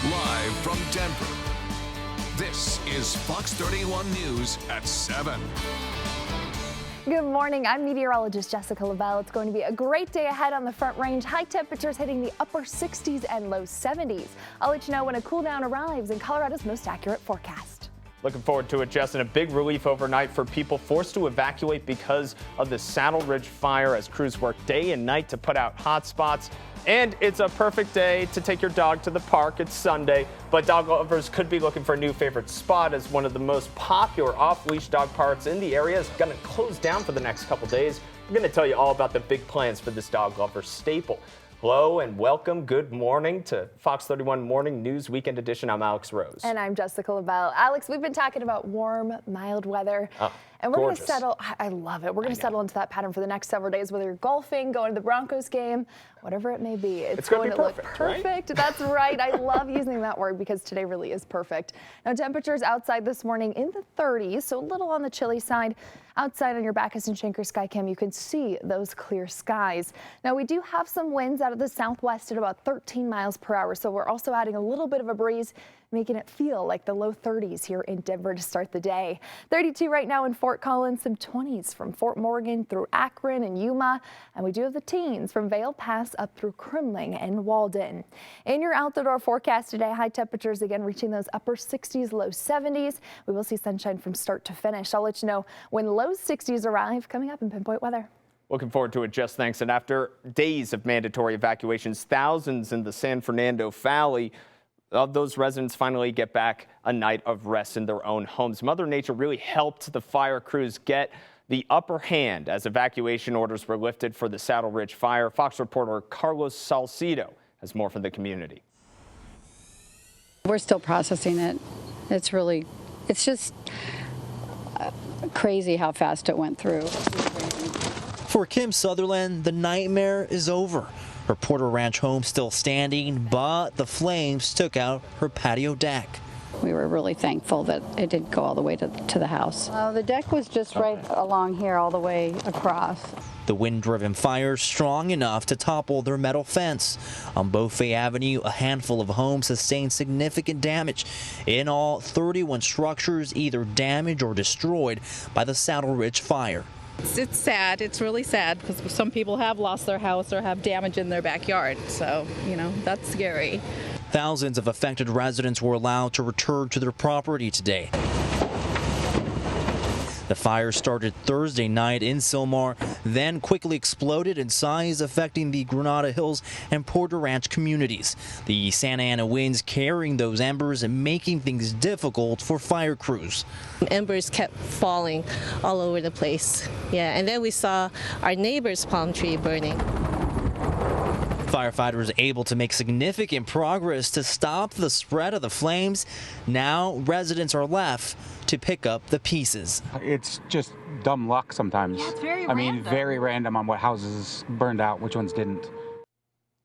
Live from Denver, this is Fox 31 News at 7. Good morning. I'm meteorologist Jessica Lavelle. It's going to be a great day ahead on the Front Range. High temperatures hitting the upper 60s and low 70s. I'll let you know when a cool down arrives in Colorado's most accurate forecast. Looking forward to it, Justin. A big relief overnight for people forced to evacuate because of the Saddle Ridge fire as crews work day and night to put out hot spots. And it's a perfect day to take your dog to the park. It's Sunday, but dog lovers could be looking for a new favorite spot as one of the most popular off-leash dog parks in the area is going to close down for the next couple days. We're going to tell you all about the big plans for this dog lover staple. Hello and welcome. Good morning to Fox 31 Morning News Weekend Edition. I'm Alex Rose. And I'm Jessica Lavelle. Alex, we've been talking about warm, mild weather. And we're going to settle, I love it. We're going to settle into that pattern for the next several days, whether you're golfing, going to the Broncos game, whatever it may be. It's going to look perfect. Right? That's right. I love using that word because today really is perfect. Now, temperatures outside this morning in the 30s, so a little on the chilly side. Outside on your Backus and Schenker Skycam, you can see those clear skies. Now, we do have some winds out of the southwest at about 13 miles per hour, so we're also adding a little bit of a breeze, making it feel like the low 30s here in Denver to start the day. 32 right now in Fort Collins, some 20s from Fort Morgan through Akron and Yuma, and we do have the teens from Vail Pass up through Kremling and Walden. In your out-the-door forecast today, high temperatures again reaching those upper 60s, low 70s. We will see sunshine from start to finish. I'll let you know when low 60s arrive coming up in Pinpoint Weather. Looking forward to it, Jess. Thanks. And after days of mandatory evacuations, thousands in the San Fernando Valley of those residents finally get back a night of rest in their own homes. Mother Nature really helped the fire crews get the upper hand as evacuation orders were lifted for the Saddle Ridge fire. Fox reporter Carlos Salcido has more from the community. We're still processing it. It's just crazy how fast it went through. For Kim Sutherland, the nightmare is over. Her Porter Ranch home still standing, but the flames took out her patio deck. We were really thankful that it didn't go all the way to the house. The deck was just right along here all the way across. The wind-driven fire strong enough to topple their metal fence. On Beaufort Avenue, a handful of homes sustained significant damage. In all, 31 structures either damaged or destroyed by the Saddle Ridge fire. It's sad. It's really sad because some people have lost their house or have damage in their backyard. So, that's scary. Thousands of affected residents were allowed to return to their property today. The fire started Thursday night in Sylmar, then quickly exploded in size, affecting the Granada Hills and Porter Ranch communities. The Santa Ana winds carrying those embers and making things difficult for fire crews. Embers kept falling all over the place. Yeah, and then we saw our neighbor's palm tree burning. Firefighters able to make significant progress to stop the spread of the flames. Now residents are left to pick up the pieces. It's just dumb luck sometimes. Yeah, it's very random. Very random on what houses burned out, which ones didn't.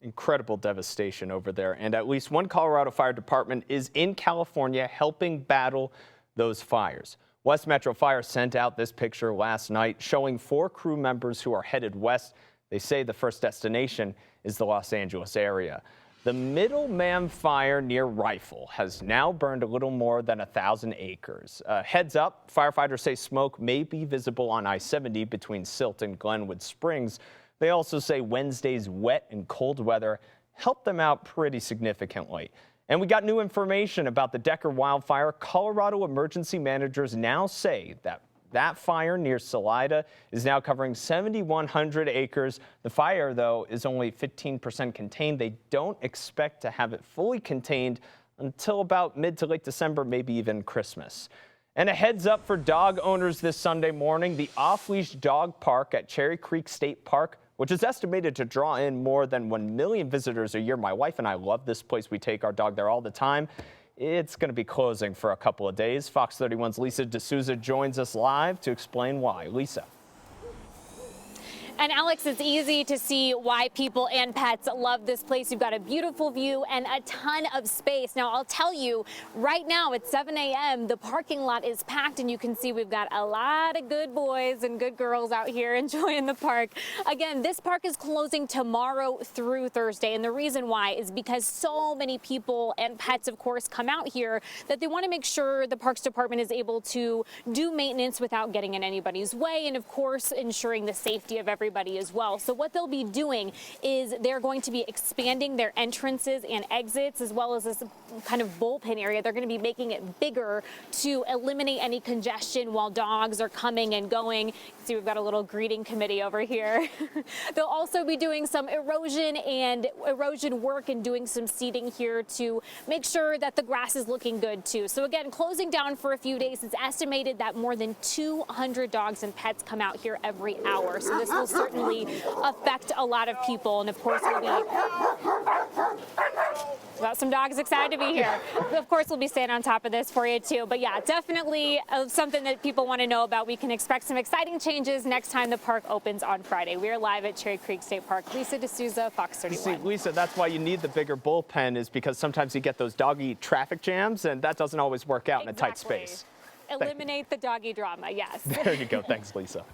Incredible devastation over there. And at least one Colorado Fire Department is in California helping battle those fires. West Metro Fire sent out this picture last night showing 4 crew members who are headed west. They say the first destination is the Los Angeles area. The Middleman fire near Rifle has now burned a little more than 1,000 acres. Heads up, firefighters say smoke may be visible on I-70 between Silt and Glenwood Springs. They also say Wednesday's wet and cold weather helped them out pretty significantly. And we got new information about the Decker wildfire. Colorado emergency managers now say that fire near Salida is now covering 7,100 acres. The fire, though, is only 15% contained. They don't expect to have it fully contained until about mid to late December, maybe even Christmas. And a heads up for dog owners this Sunday morning, the off-leash dog park at Cherry Creek State Park, which is estimated to draw in more than 1 million visitors a year. My wife and I love this place. We take our dog there all the time. It's going to be closing for a couple of days. Fox 31's Lisa D'Souza joins us live to explain why. Lisa. And Alex, it's easy to see why people and pets love this place. You've got a beautiful view and a ton of space. Now, I'll tell you, right now at 7 a.m., the parking lot is packed, and you can see we've got a lot of good boys and good girls out here enjoying the park. Again, this park is closing tomorrow through Thursday, and the reason why is because so many people and pets, of course, come out here that they want to make sure the Parks Department is able to do maintenance without getting in anybody's way, and of course, ensuring the safety of everybody as well. So what they'll be doing is they're going to be expanding their entrances and exits, as well as this kind of bullpen area. They're going to be making it bigger to eliminate any congestion while dogs are coming and going. See, we've got a little greeting committee over here. They'll also be doing some erosion work and doing some seeding here to make sure that the grass is looking good too. So again, closing down for a few days. It's estimated that more than 200 dogs and pets come out here every hour. So this will certainly affect a lot of people. And of course, we'll be got some dogs excited to be here. Of course, we'll be staying on top of this for you too. But yeah, definitely something that people want to know about. We can expect some exciting changes next time the park opens on Friday. We are live at Cherry Creek State Park. Lisa D'Souza, Fox 31. See, Lisa, that's why you need the bigger bullpen, is because sometimes you get those doggy traffic jams, and that doesn't always work out in a tight space. Eliminate the doggy drama, yes. There you go. Thanks, Lisa.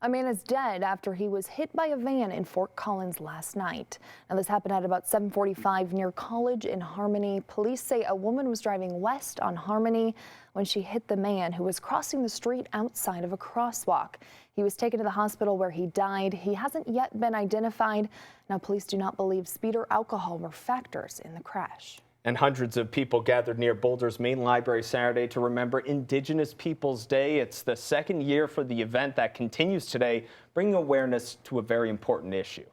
A man is dead after he was hit by a van in Fort Collins last night. Now, this happened at about 7:45 near College in Harmony. Police say a woman was driving west on Harmony when she hit the man who was crossing the street outside of a crosswalk. He was taken to the hospital where he died. He hasn't yet been identified. Now, police do not believe speed or alcohol were factors in the crash. And hundreds of people gathered near Boulder's main library Saturday to remember Indigenous Peoples Day. It's the second year for the event that continues today, bringing awareness to a very important issue.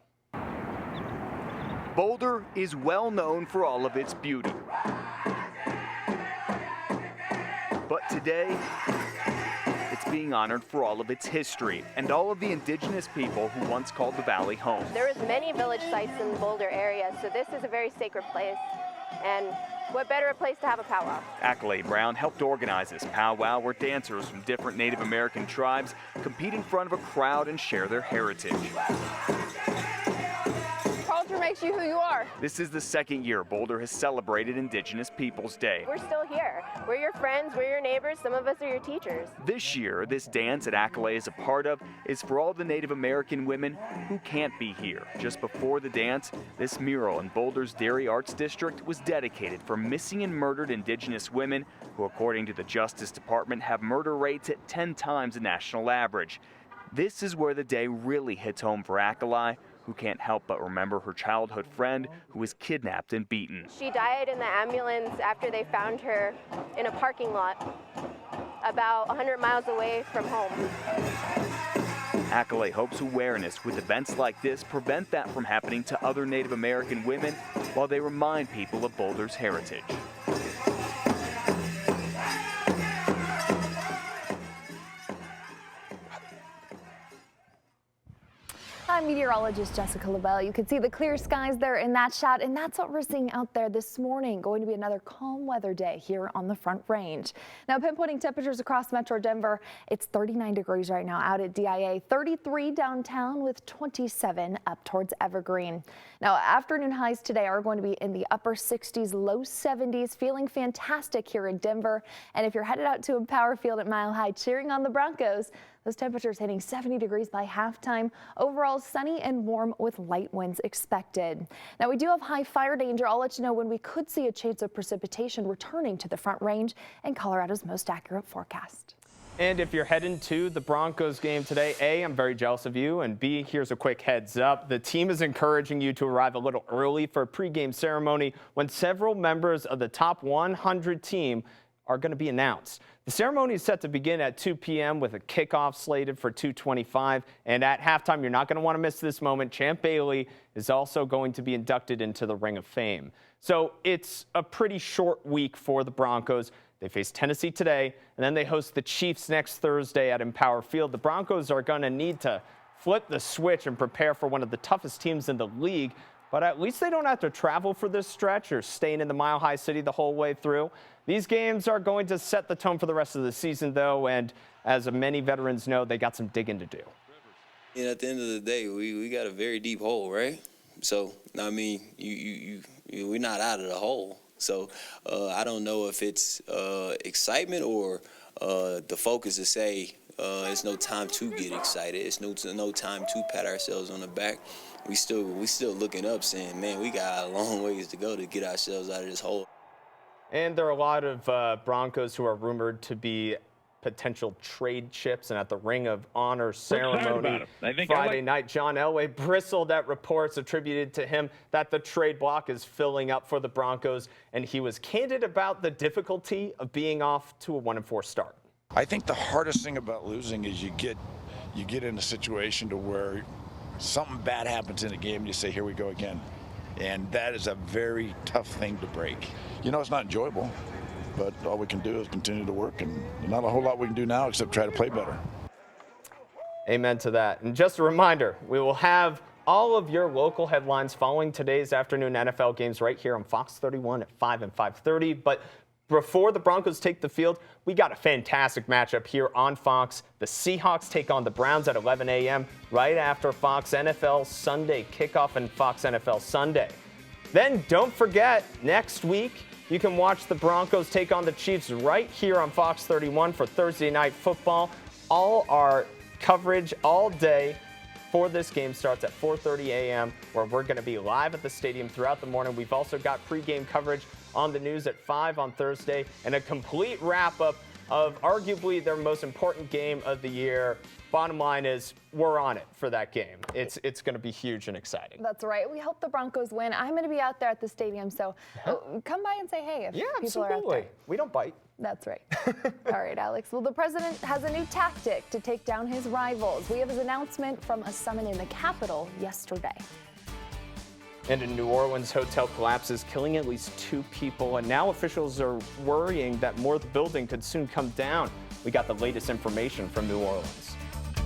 Boulder is well known for all of its beauty. But today, it's being honored for all of its history and all of the Indigenous people who once called the valley home. There is many village sites in the Boulder area, so this is a very sacred place. And what better a place to have a powwow? Accolade Brown helped organize this powwow where dancers from different Native American tribes compete in front of a crowd and share their heritage. Culture makes you who you are. This is the second year Boulder has celebrated Indigenous Peoples Day. We're still here. We're your friends, we're your neighbors, some of us are your teachers. This year, this dance that Accolade is a part of is for all the Native American women who can't be here. Just before the dance, this mural in Boulder's Dairy Arts District was dedicated for missing and murdered Indigenous women who, according to the Justice Department, have murder rates at 10 times the national average. This is where the day really hits home for Accolade, who can't help but remember her childhood friend who was kidnapped and beaten. She died in the ambulance after they found her in a parking lot about 100 miles away from home. Accolade hopes awareness with events like this prevent that from happening to other Native American women while they remind people of Boulder's heritage. I'm meteorologist Jessica LaBelle. You can see the clear skies there in that shot, and that's what we're seeing out there this morning. Going to be another calm weather day here on the Front Range. Now, pinpointing temperatures across Metro Denver, it's 39 degrees right now out at DIA, 33 downtown with 27 up towards Evergreen. Now, afternoon highs today are going to be in the upper 60s, low 70s, feeling fantastic here in Denver. And if you're headed out to Empower Field at Mile High cheering on the Broncos, those temperatures hitting 70 degrees by halftime. Overall sunny and warm with light winds expected. Now, we do have high fire danger. I'll let you know when we could see a chance of precipitation returning to the Front Range and Colorado's most accurate forecast. And if you're heading to the Broncos game today, A, I'm very jealous of you, and B, here's a quick heads up. The team is encouraging you to arrive a little early for a pregame ceremony when several members of the top 100 team are going to be announced. The ceremony is set to begin at 2 p.m. with a kickoff slated for 2:25. And at halftime, you're not going to want to miss this moment. Champ Bailey is also going to be inducted into the Ring of Fame. So it's a pretty short week for the Broncos. They face Tennessee today, and then they host the Chiefs next Thursday at Empower Field. The Broncos are going to need to flip the switch and prepare for one of the toughest teams in the league. But at least they don't have to travel for this stretch or staying in the Mile High City the whole way through. These games are going to set the tone for the rest of the season, though, and as many veterans know, they got some digging to do. And at the end of the day, we got a very deep hole, right? So, I mean, we're not out of the hole. So I don't know if it's excitement or the focus to say it's no time to get excited. It's no time to pat ourselves on the back. We still looking up saying, man, we got a long ways to go to get ourselves out of this hole. And there are a lot of Broncos who are rumored to be potential trade chips, and at the Ring of Honor ceremony Friday night, John Elway bristled at reports attributed to him that the trade block is filling up for the Broncos, and he was candid about the difficulty of being off to a 1-4 start. I think the hardest thing about losing is you get in a situation to where something bad happens in a game and you say, here we go again. And that is a very tough thing to break. You know, it's not enjoyable, but all we can do is continue to work, and not a whole lot we can do now except try to play better. Amen to that. And just a reminder, we will have all of your local headlines following today's afternoon NFL games right here on Fox 31 at 5 and 5:30. But before the Broncos take the field, we got a fantastic matchup here on Fox. The Seahawks take on the Browns at 11 a.m. right after Fox NFL Sunday kickoff and Fox NFL Sunday. Then don't forget, next week, you can watch the Broncos take on the Chiefs right here on Fox 31 for Thursday Night Football. All our coverage all day for this game starts at 4:30 a.m., where we're going to be live at the stadium throughout the morning. We've also got pregame coverage on the news at 5 on Thursday, and a complete wrap-up of arguably their most important game of the year. Bottom line is, we're on it for that game. It's going to be huge and exciting. That's right. We hope the Broncos win. I'm going to be out there at the stadium, so come by and say hey if people are out there. We don't bite. That's right. All right, Alex. Well, the president has a new tactic to take down his rivals. We have his announcement from a summit in the Capitol yesterday. And a New Orleans hotel collapses, killing at least 2 people. And now officials are worrying that more of the building could soon come down. We got the latest information from New Orleans.